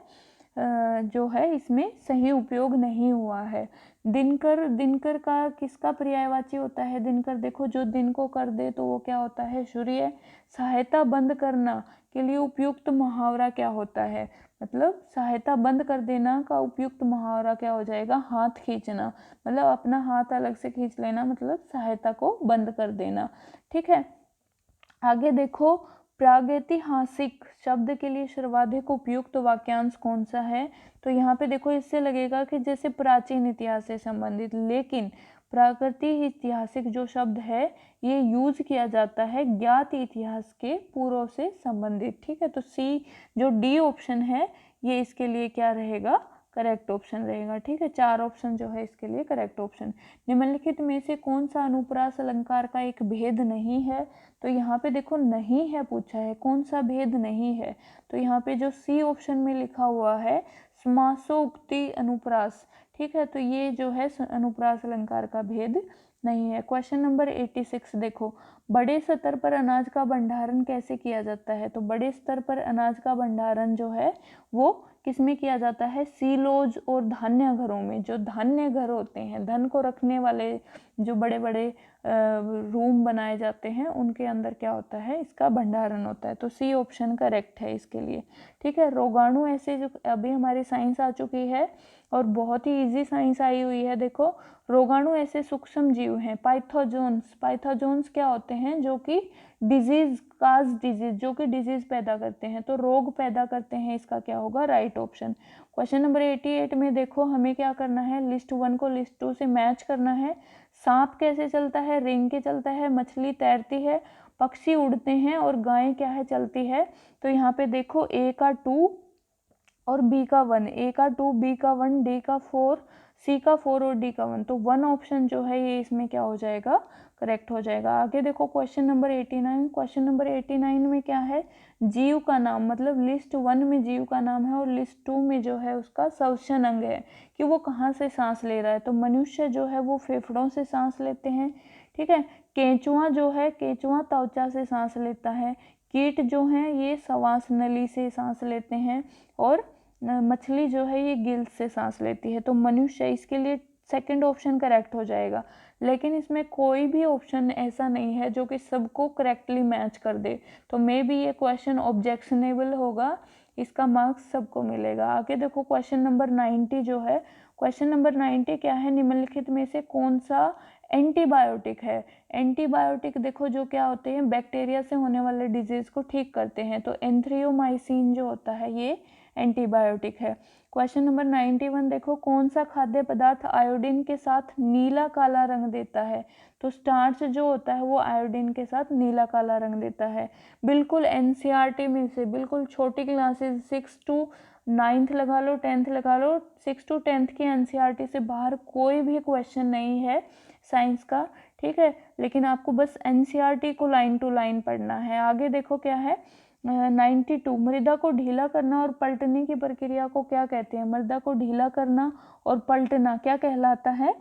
जो है इसमें सही उपयोग नहीं हुआ है। दिनकर, दिनकर का किसका पर्यायवाची होता है? दिनकर, देखो जो दिन को कर दे तो वो क्या होता है, सूर्य। सहायता बंद करना के लिए उपयुक्त मुहावरा क्या होता है? मतलब सहायता बंद कर देना का उपयुक्त मुहावरा क्या हो जाएगा, हाथ खींचना, मतलब अपना हाथ अलग से खींच लेना, मतलब सहायता को बंद कर देना, ठीक है। आगे देखो, प्रागैतिहासिक शब्द के लिए सर्वाधिक उपयुक्त वाक्यांश कौन सा है? तो यहाँ पे देखो इससे लगेगा कि जैसे प्राचीन इतिहास से संबंधित, लेकिन प्राकृतिक ऐतिहासिक जो शब्द है ये यूज किया जाता है ज्ञात इतिहास के पूर्व से संबंधित। ठीक है, तो सी जो डी ऑप्शन है ये इसके लिए क्या रहेगा, करेक्ट ऑप्शन रहेगा। ठीक है, 4 ऑप्शन जो है इसके लिए करेक्ट ऑप्शन। निम्नलिखित में से कौन सा अनुप्रास अलंकार का एक भेद नहीं है, तो यहाँ पे देखो नहीं है पूछा है, कौन सा भेद नहीं है, तो यहाँ पे जो सी ऑप्शन में लिखा हुआ है समासोक्ति अनुप्रास। ठीक है, तो ये जो है अनुप्रास अलंकार का भेद नहीं है। क्वेश्चन नंबर 86 देखो, बड़े स्तर पर अनाज का भंडारण कैसे किया जाता है, तो बड़े स्तर पर अनाज का भंडारण जो है वो किसमें किया जाता है, सीलोज और धान्य घरों में। जो धान्य घर होते हैं, धन को रखने वाले जो बड़े बड़े रूम बनाए जाते हैं उनके अंदर क्या होता है, इसका भंडारण होता है। तो सी ऑप्शन करेक्ट है इसके लिए। ठीक है, रोगाणु ऐसे जो अभी हमारी साइंस आ चुकी है और बहुत ही इजी साइंस आई हुई है। देखो रोगाणु ऐसे सूक्ष्म जीव हैं, पाइथोजोन्स। पाइथोजोन्स क्या होते हैं, जो कि डिजीज काज डिजीज, जो कि डिजीज पैदा करते हैं, तो रोग पैदा करते हैं, इसका क्या होगा, राइट ऑप्शन। क्वेश्चन नंबर 88 में देखो हमें क्या करना है, लिस्ट 1 को लिस्ट 2 से मैच करना है। सांप कैसे चलता है, रेंग के चलता है, मछली तैरती है, पक्षी उड़ते हैं और गाय क्या है, चलती है। तो यहाँ पे देखो ए का 2 और बी का 1, ए का 2, बी का 1, डी का 4, सी का 4 और डी का 1, तो 1 ऑप्शन जो है ये इसमें क्या हो जाएगा, करेक्ट हो जाएगा। आगे देखो क्वेश्चन नंबर 89। क्वेश्चन नंबर 89 में क्या है, जीव का नाम, मतलब लिस्ट 1 में जीव का नाम है और लिस्ट 2 में जो है उसका श्वसन अंग है कि वो कहाँ से सांस ले रहा है। तो मनुष्य जो है वो फेफड़ों से सांस लेते हैं। ठीक है, केंचुआ जो है, केंचुआ त्वचा से सांस लेता है। कीट जो हैं ये श्वास नली से सांस लेते हैं और मछली जो है ये गिल्स से सांस लेती है। तो मनुष्य, इसके लिए सेकंड ऑप्शन करेक्ट हो जाएगा। लेकिन इसमें कोई भी ऑप्शन ऐसा नहीं है जो कि सबको करेक्टली मैच कर दे, तो मे बी ये क्वेश्चन ऑब्जेक्शनेबल होगा, इसका मार्क्स सबको मिलेगा। आगे देखो क्वेश्चन नंबर 90 जो है, क्वेश्चन नंबर 90 क्या है, निम्नलिखित में से कौन सा एंटीबायोटिक है। एंटीबायोटिक देखो जो क्या होते हैं, बैक्टीरिया से होने वाले डिजीज को ठीक करते हैं। तो एंथ्रियोमाइसिन जो होता है ये एंटीबायोटिक है। क्वेश्चन नंबर 91 देखो, कौन सा खाद्य पदार्थ आयोडीन के साथ नीला काला रंग देता है। तो स्टार्च जो होता है वो आयोडीन के साथ नीला काला रंग देता है। बिल्कुल एनसीईआरटी में से, बिल्कुल छोटी क्लासेस 6 to 9th लगा लो, 10th लगा लो, 6 to 10th की एनसीईआरटी से बाहर कोई भी क्वेश्चन नहीं है साइंस का। ठीक है, लेकिन आपको बस एनसीईआरटी को लाइन टू लाइन पढ़ना है। आगे देखो क्या है, 92, मृदा को ढीला करना और पलटने की प्रक्रिया को क्या कहते हैं। मृदा को ढीला करना और पलटना क्या कहलाता है,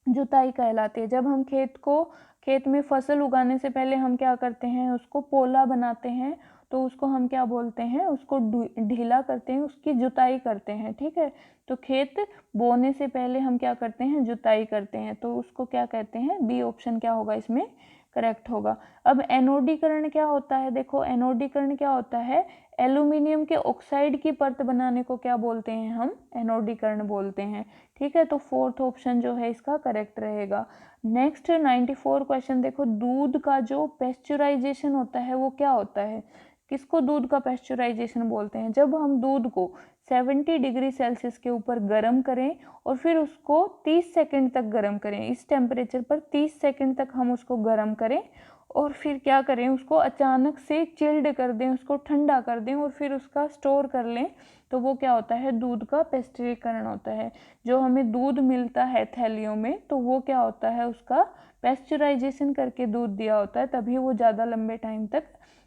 जुताई कहलाती है। जब हम खेत में फसल उगाने से पहले हम क्या करते हैं, उसको पोला बनाते हैं, तो उसको हम क्या बोलते हैं, उसको ढीला करते हैं, उसकी जुताई करते हैं। ठीक है, तो खेत बोने से पहले हम क्या करते हैं, जुताई करते हैं, तो उसको क्या कहते हैं, बी ऑप्शन क्या होगा इसमें करेक्ट होगा। अब एनोडीकरण क्या होता है, देखो एनोडीकरण क्या होता है, एल्यूमिनियम के ऑक्साइड की परत बनाने को क्या बोलते हैं, हम एनोडीकरण बोलते हैं। ठीक है, तो 4th ऑप्शन जो है इसका करेक्ट रहेगा। नेक्स्ट 94 क्वेश्चन देखो, दूध का जो पेस्चराइजेशन होता है वो क्या होता है। किसको दूध का पेस्चराइजेशन बोलते हैं, जब हम दूध को 70 डिग्री सेल्सियस के ऊपर गर्म करें और फिर उसको 30 सेकंड तक गर्म करें, इस टेम्परेचर पर 30 सेकंड तक हम उसको गर्म करें और फिर क्या करें, उसको अचानक से चिल्ड कर दें, उसको ठंडा कर दें और फिर उसका स्टोर कर लें, तो वो क्या होता है, दूध का पेस्चरीकरण होता है। जो हमें दूध मिलता है थैलियों में, तो वो क्या होता है, उसका पेस्चराइजेशन करके दूध दिया होता है, तभी वो ज़्यादा लंबे टाइम तक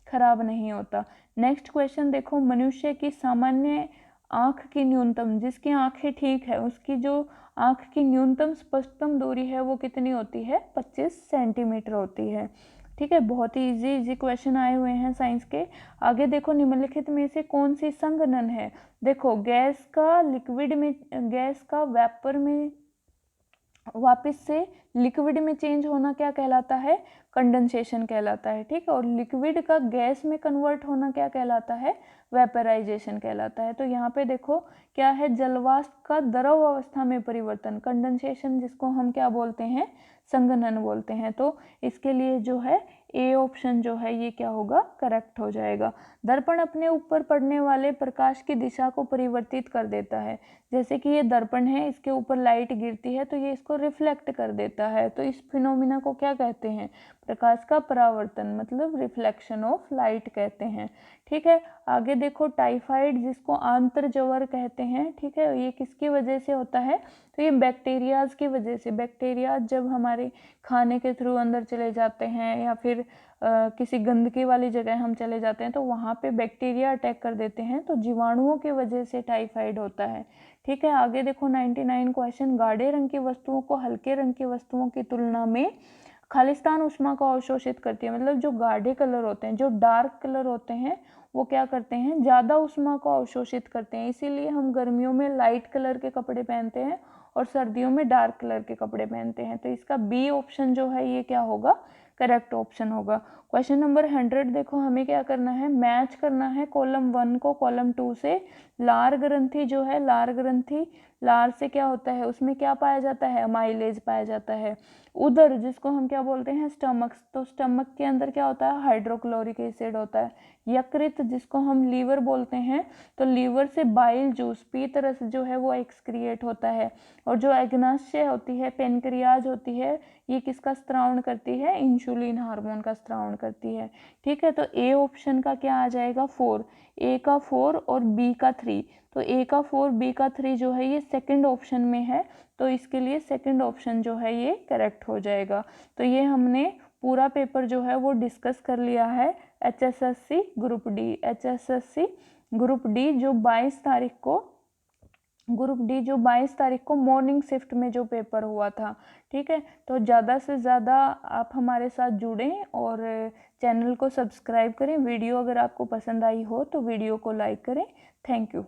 खराब नहीं होता। नेक्स्ट क्वेश्चन देखो, मनुष्य की सामान्य आँख की न्यूनतम, जिसकी आँखें ठीक है उसकी जो आँख की न्यूनतम स्पष्टतम दूरी है वो कितनी होती है, 25 सेंटीमीटर होती है। ठीक है, बहुत ही इजी क्वेश्चन आए हुए हैं साइंस के। आगे देखो, निम्नलिखित में से कौन सी संघनन है। देखो गैस का लिक्विड में, गैस का वेपर में वापस से लिक्विड में चेंज होना क्या कहलाता है, कंडेंसेशन कहलाता है। ठीक है, और लिक्विड का गैस में कन्वर्ट होना क्या कहलाता है, वेपराइजेशन कहलाता है। तो यहाँ पे देखो क्या है, जलवाष्प का द्रव अवस्था में परिवर्तन, कंडेंसेशन, जिसको हम क्या बोलते हैं, संघनन बोलते हैं। तो इसके लिए जो है ए ऑप्शन जो है ये क्या होगा, करेक्ट हो जाएगा। दर्पण अपने ऊपर पड़ने वाले प्रकाश की दिशा को परिवर्तित कर देता है। जैसे कि ये दर्पण है, इसके ऊपर लाइट गिरती है तो ये इसको रिफ्लेक्ट कर देता है, तो इस फिनोमिना को क्या कहते हैं, प्रकाश का परावर्तन, मतलब रिफ्लेक्शन ऑफ लाइट कहते हैं। ठीक है, आगे देखो टाइफाइड जिसको आंत्रज्वर कहते हैं, ठीक है, ये किसकी वजह से होता है, तो ये बैक्टीरियाज की वजह से। बैक्टीरिया जब हमारे खाने के थ्रू अंदर चले जाते हैं या फिर किसी गंदगी वाली जगह हम चले जाते हैं तो वहाँ पे बैक्टीरिया अटैक कर देते हैं, तो जीवाणुओं की वजह से टाइफाइड होता है। ठीक है, आगे देखो 99 क्वेश्चन, गाढ़े रंग की वस्तुओं को हल्के रंग की वस्तुओं की तुलना में खालिस्तान ऊष्मा को अवशोषित करती है। मतलब जो गाढ़े कलर होते हैं, जो डार्क कलर होते हैं, वो क्या करते हैं, ज़्यादा ऊष्मा को अवशोषित करते हैं। इसीलिए हम गर्मियों में लाइट कलर के कपड़े पहनते हैं और सर्दियों में डार्क कलर के कपड़े पहनते हैं। तो इसका बी ऑप्शन जो है ये क्या होगा, करेक्ट ऑप्शन होगा। क्वेश्चन नंबर 100 देखो, हमें क्या करना है, मैच करना है कॉलम 1 को कॉलम 2 से। लार ग्रंथि जो है, लार ग्रंथि, लार से क्या होता है, उसमें क्या पाया जाता है, माइलेज पाया जाता है। उदर जिसको हम क्या बोलते हैं, स्टमक, तो स्टमक के अंदर क्या होता है, हाइड्रोक्लोरिक एसिड होता है। यकृत जिसको हम लीवर बोलते हैं, तो लीवर से बाइल जूस, पीत रस जो है वो एक्सक्रिएट होता है। और जो अग्नाशय होती है, पेनक्रियाज होती है, ये किसका स्त्रावण करती है, इंसुलिन हार्मोन का स्त्रावण करती है। ठीक है, तो ए ऑप्शन का क्या आ जाएगा, 4, ए का 4 और बी का 3। तो ए का 4 बी का 3 जो है ये सेकंड ऑप्शन में है, तो इसके लिए सेकंड ऑप्शन जो है ये करेक्ट हो जाएगा। तो ये हमने पूरा पेपर जो है वो डिस्कस कर लिया है, HSSC group D. HSSC group D जो 22 तारीख को, ग्रुप डी जो 22 तारीख को मॉर्निंग शिफ्ट में जो पेपर हुआ था। ठीक है, तो ज़्यादा से ज़्यादा आप हमारे साथ जुड़ें और चैनल को सब्सक्राइब करें। वीडियो अगर आपको पसंद आई हो तो वीडियो को लाइक करें। Thank you.